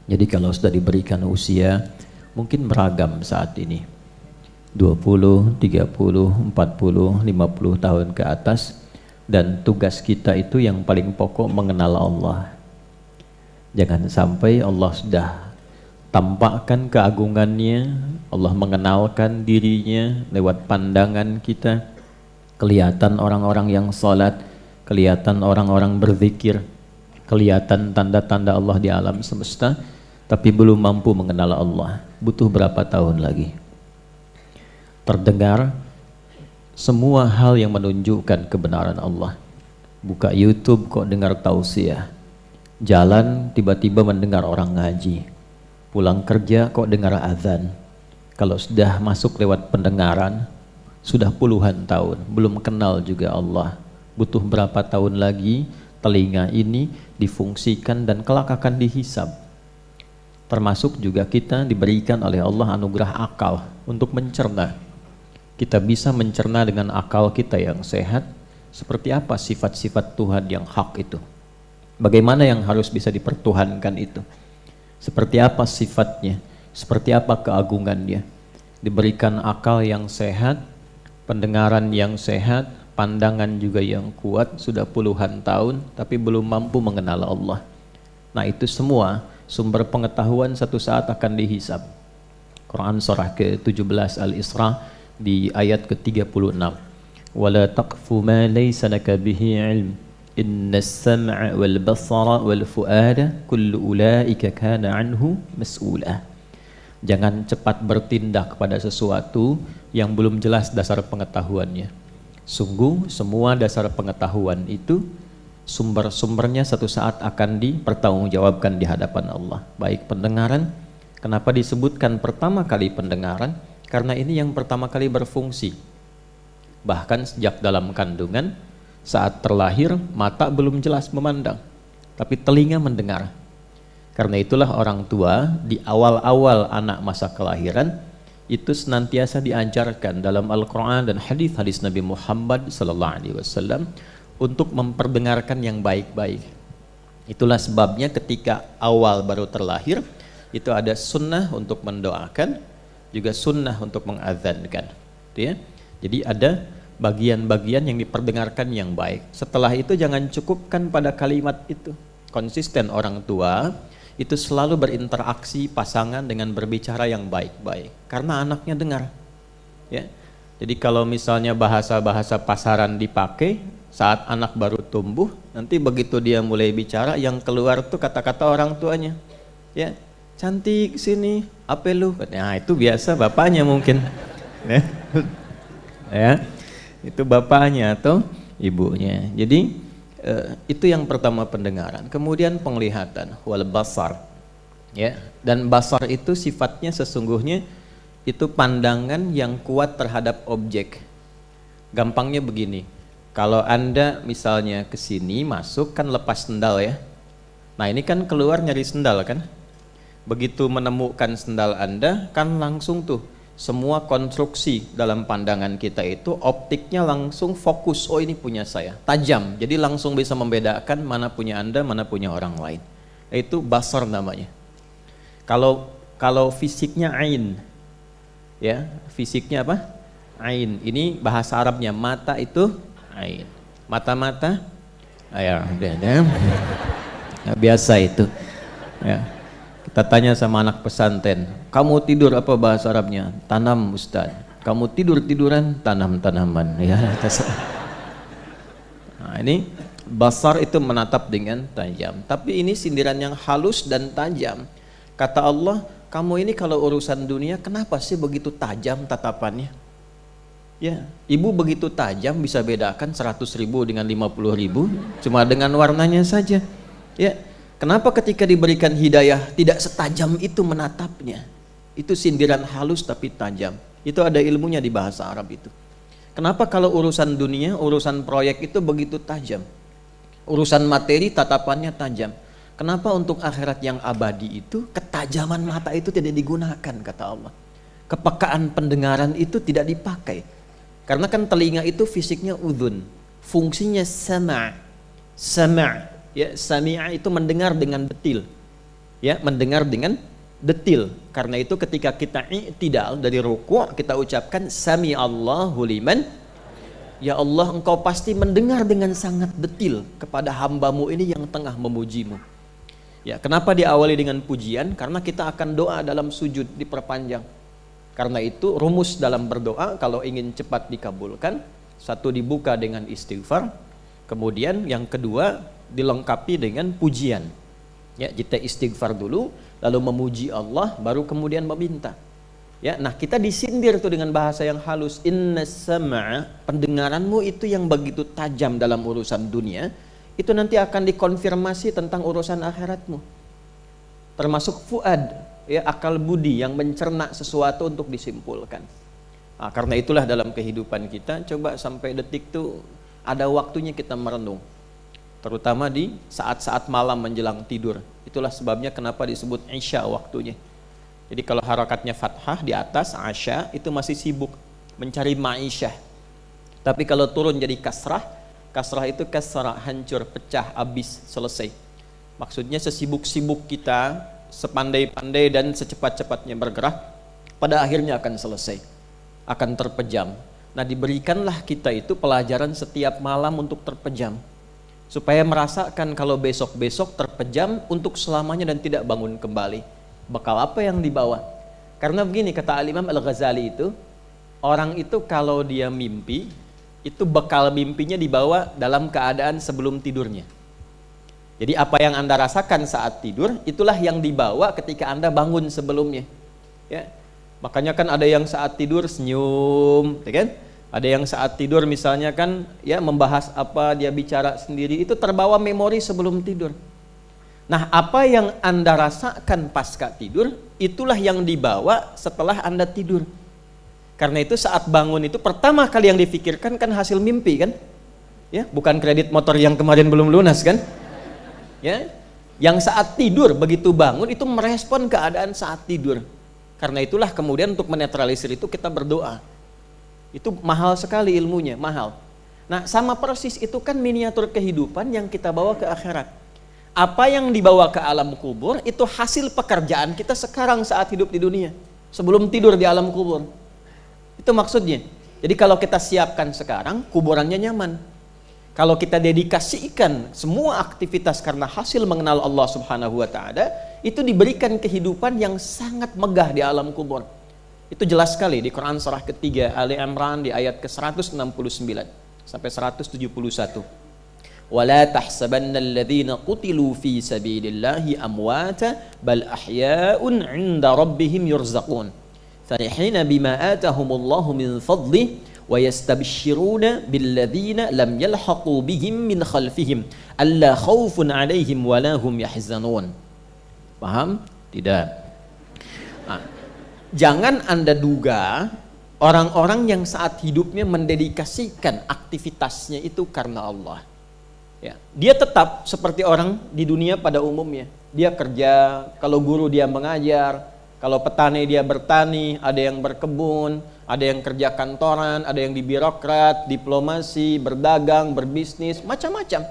Jadi kalau sudah diberikan usia, mungkin beragam saat ini. 20, 30, 40, 50 tahun ke atas. Dan tugas kita itu yang paling pokok mengenal Allah. Jangan sampai Allah sudah tampakkan keagungannya, Allah mengenalkan dirinya lewat pandangan kita, kelihatan orang-orang yang salat, kelihatan orang-orang berzikir, kelihatan tanda-tanda Allah di alam semesta, tapi belum mampu mengenal Allah. Butuh berapa tahun lagi? Terdengar semua hal yang menunjukkan kebenaran Allah. Buka YouTube kok dengar tausiah, jalan tiba-tiba mendengar orang ngaji, pulang kerja kok dengar azan. Kalau sudah masuk lewat pendengaran, sudah puluhan tahun, belum kenal juga Allah. Butuh berapa tahun lagi telinga ini difungsikan dan kelak akan dihisab. Termasuk juga kita diberikan oleh Allah anugerah akal untuk mencerna. Kita bisa mencerna dengan akal kita yang sehat, seperti apa sifat-sifat Tuhan yang hak itu. Bagaimana yang harus bisa dipertuhankan itu. Seperti apa sifatnya, seperti apa keagungannya. Diberikan akal yang sehat, pendengaran yang sehat, pandangan juga yang kuat, sudah puluhan tahun, tapi belum mampu mengenal Allah. Nah itu semua sumber pengetahuan satu saat akan dihisab. Quran surah ke-17 Al-Isra di ayat ke-36. Wala taqfu ma laysa laka bihi ilm innas sam'a wal basara wal fuada kullu ulaika kana anhu mas'ula. Jangan cepat bertindak pada sesuatu yang belum jelas dasar pengetahuannya. Sungguh semua dasar pengetahuan itu sumber-sumbernya satu saat akan dipertanggungjawabkan di hadapan Allah. Baik pendengaran, kenapa disebutkan pertama kali pendengaran? Karena ini yang pertama kali berfungsi. Bahkan sejak dalam kandungan, saat terlahir, mata belum jelas memandang, tapi telinga mendengar. Karena itulah orang tua di awal-awal anak masa kelahiran, itu senantiasa diajarkan dalam Al-Quran dan hadis-hadis Nabi Muhammad SAW untuk memperdengarkan yang baik-baik. Itulah sebabnya ketika awal baru terlahir, itu ada sunnah untuk mendoakan, juga sunnah untuk mengadzankan, ya. Jadi ada bagian-bagian yang diperdengarkan yang baik. Setelah itu jangan cukupkan pada kalimat itu. Konsisten orang tua itu selalu berinteraksi pasangan dengan berbicara yang baik-baik, karena anaknya dengar, ya. Jadi kalau misalnya bahasa-bahasa pasaran dipakai saat anak baru tumbuh, nanti begitu dia mulai bicara, yang keluar tuh kata-kata orang tuanya, ya. Cantik sini, apa lu? Nah itu biasa bapaknya mungkin, ya, itu bapaknya atau ibunya. Jadi itu yang pertama pendengaran. Kemudian penglihatan, wal basar, ya. Dan basar itu sifatnya sesungguhnya itu pandangan yang kuat terhadap objek. Gampangnya begini, kalau Anda misalnya ke sini masuk kan lepas sendal ya. Nah ini kan keluar nyari sendal kan. Begitu menemukan sendal Anda, kan langsung tuh semua konstruksi dalam pandangan kita itu optiknya langsung fokus, oh ini punya saya, tajam. Jadi langsung bisa membedakan mana punya Anda, mana punya orang lain. Itu basar namanya. Kalau fisiknya ain, ya fisiknya apa? Ain. Ini bahasa Arabnya mata itu ain. Mata-mata, ya biasa itu. Ya. Kita tanya sama anak pesantren, kamu tidur apa bahasa Arabnya? Tanam Ustaz. Kamu tidur-tiduran, tanam-tanaman. Ya. Nah, ini basar itu menatap dengan tajam. Tapi ini sindiran yang halus dan tajam. Kata Allah, kamu ini kalau urusan dunia kenapa sih begitu tajam tatapannya? Ya, ibu begitu tajam bisa bedakan 100.000 dengan 50.000 cuma dengan warnanya saja. Ya. Kenapa ketika diberikan hidayah tidak setajam itu menatapnya? Itu sindiran halus tapi tajam. Itu ada ilmunya di bahasa Arab itu. Kenapa kalau urusan dunia, urusan proyek itu begitu tajam? Urusan materi tatapannya tajam. Kenapa untuk akhirat yang abadi itu ketajaman mata itu tidak digunakan, kata Allah. Kepekaan pendengaran itu tidak dipakai. Karena kan telinga itu fisiknya udhun, fungsinya sama'. Ya, sami'a itu mendengar dengan detil. Ya, mendengar dengan detil. Karena itu ketika kita i'tidal dari ruku', kita ucapkan sami Allahu liman. Ya Allah, engkau pasti mendengar dengan sangat detil kepada hambamu ini yang tengah memujimu. Ya, kenapa diawali dengan pujian? Karena kita akan doa dalam sujud diperpanjang. Karena itu rumus dalam berdoa kalau ingin cepat dikabulkan, satu dibuka dengan istighfar, kemudian yang kedua dilengkapi dengan pujian. Ya, kita istighfar dulu, lalu memuji Allah, baru kemudian meminta. Ya, nah kita disindir tuh dengan bahasa yang halus. Inna sam'a, pendengaranmu itu yang begitu tajam dalam urusan dunia, itu nanti akan dikonfirmasi tentang urusan akhiratmu. Termasuk fuad, ya, akal budi yang mencerna sesuatu untuk disimpulkan. Nah, karena itulah dalam kehidupan kita, coba sampai detik tuh ada waktunya kita merenung. Terutama di saat-saat malam menjelang tidur. Itulah sebabnya kenapa disebut Isya waktunya. Jadi kalau harakatnya fathah di atas, Asya, itu masih sibuk mencari ma'isyah. Tapi kalau turun jadi kasrah, kasrah itu kasrah, hancur, pecah, habis, selesai. Maksudnya sesibuk-sibuk kita, sepandai-pandai dan secepat-cepatnya bergerak, pada akhirnya akan selesai, akan terpejam. Nah, diberikanlah kita itu pelajaran setiap malam untuk terpejam, supaya merasakan kalau besok-besok terpejam untuk selamanya dan tidak bangun kembali. Bekal apa yang dibawa? Karena begini kata Al-Imam Al-Ghazali itu, orang itu kalau dia mimpi, itu bekal mimpinya dibawa dalam keadaan sebelum tidurnya. Jadi apa yang Anda rasakan saat tidur, itulah yang dibawa ketika Anda bangun sebelumnya. Ya. Makanya kan ada yang saat tidur senyum, ya kan? Ada yang saat tidur misalnya kan ya membahas apa, dia bicara sendiri, itu terbawa memori sebelum tidur. Nah, apa yang Anda rasakan pasca tidur, itulah yang dibawa setelah Anda tidur. Karena itu saat bangun itu pertama kali yang difikirkan kan hasil mimpi kan? Ya, bukan kredit motor yang kemarin belum lunas kan? Ya. Yang saat tidur begitu bangun itu merespon keadaan saat tidur. Karena itulah kemudian untuk menetralisir itu kita berdoa. Itu mahal sekali ilmunya, mahal. Nah, sama persis itu kan miniatur kehidupan yang kita bawa ke akhirat. Apa yang dibawa ke alam kubur itu hasil pekerjaan kita sekarang saat hidup di dunia, sebelum tidur di alam kubur. Itu maksudnya. Jadi kalau kita siapkan sekarang, kuburannya nyaman. Kalau kita dedikasikan semua aktivitas karena hasil mengenal Allah Subhanahu wa Ta'ala, itu diberikan kehidupan yang sangat megah di alam kubur. Itu jelas sekali di Quran surah ketiga Ali Imran di ayat ke-169 sampai 171. وَلَا تَحْسَبَنَّ الَّذِينَ قُتِلُوا فِي سَبِيلِ اللَّهِ أَمْوَاتًا بَلْ أَحْيَاءٌ عِنْدَ رَبِّهِمْ يُرْزَقُونَ فَرِحِينَ بِمَا آتَاهُمُ اللَّهُ مِنْ فَضْلِهِ وَيَسْتَبْشِرُونَ بِالَّذِينَ لَمْ يَلْحَقُوا بِهِمْ مِنْ خَلْفِهِمْ أَلَّا خَوْفٌ عَلَيْهِمْ وَلَا هُمْ يَحْزَنُونَ. Paham? Tidak. Nah, jangan Anda duga orang-orang yang saat hidupnya mendedikasikan aktivitasnya itu karena Allah. Ya, dia tetap seperti orang di dunia pada umumnya. Dia kerja, kalau guru dia mengajar, kalau petani dia bertani, ada yang berkebun, ada yang kerja kantoran, ada yang di birokrat, diplomasi, berdagang, berbisnis, macam-macam.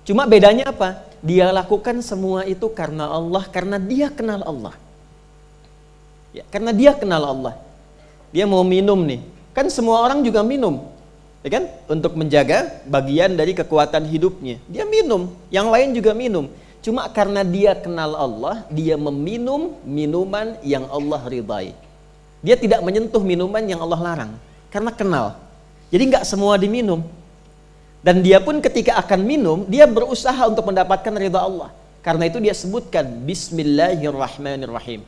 Cuma bedanya apa? Dia lakukan semua itu karena Allah, karena dia kenal Allah. Ya, karena dia kenal Allah. Dia mau minum nih, kan semua orang juga minum. Ya kan? Untuk menjaga bagian dari kekuatan hidupnya. Dia minum, yang lain juga minum. Cuma karena dia kenal Allah, dia meminum minuman yang Allah ridai. Dia tidak menyentuh minuman yang Allah larang, karena kenal. Jadi nggak semua diminum. Dan dia pun ketika akan minum, dia berusaha untuk mendapatkan ridha Allah. Karena itu dia sebutkan Bismillahirrahmanirrahim.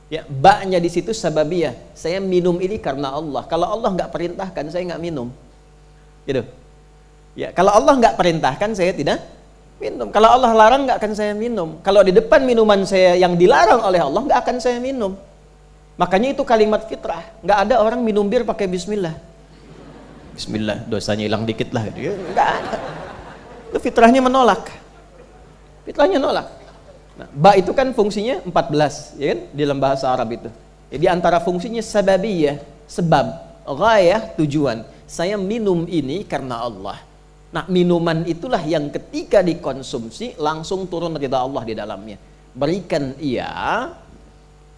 Ya, baknya di situ sababiyah. Saya minum ini karena Allah. Kalau Allah nggak perintahkan, saya nggak minum. Gitu. Ya, kalau Allah nggak perintahkan saya tidak minum. Kalau Allah larang nggak akan saya minum. Kalau di depan minuman saya yang dilarang oleh Allah nggak akan saya minum. Makanya itu kalimat fitrah. Nggak ada orang minum bir pakai Bismillah. Bismillah, dosanya hilang dikit lah. Nggak ada. Itu fitrahnya menolak. Fitrahnya nolak. Nah, ba itu kan fungsinya 14, ya kan? Di dalam bahasa Arab itu. Jadi antara fungsinya sababiyah, sebab, ghayah, tujuan. Saya minum ini karena Allah. Nah, minuman itulah yang ketika dikonsumsi langsung turun ridha Allah di dalamnya. berikan ia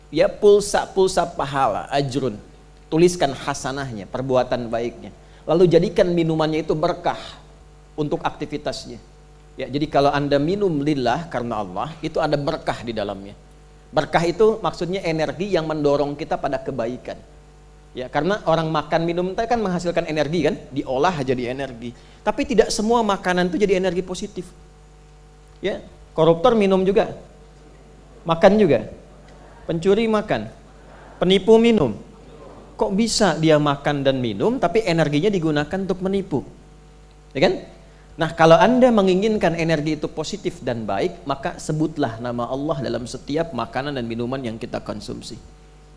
ya pulsa pahala, ajrun, tuliskan hasanahnya, perbuatan baiknya, lalu jadikan minumannya itu berkah untuk aktivitasnya. Ya, jadi kalau Anda minum lillah karena Allah, itu ada berkah di dalamnya. Berkah itu maksudnya energi yang mendorong kita pada kebaikan. Ya, karena orang makan minum itu kan menghasilkan energi kan, diolah jadi energi. Tapi tidak semua makanan itu jadi energi positif. Ya, koruptor minum juga, makan juga, pencuri makan, penipu minum. Kok bisa dia makan dan minum, tapi energinya digunakan untuk menipu, ya kan? Nah, kalau Anda menginginkan energi itu positif dan baik, maka sebutlah nama Allah dalam setiap makanan dan minuman yang kita konsumsi.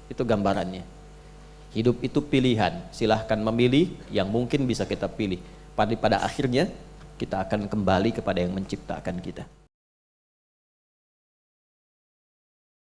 Itu gambarannya. Hidup itu pilihan, silahkan memilih yang mungkin bisa kita pilih. Pada akhirnya kita akan kembali kepada yang menciptakan kita.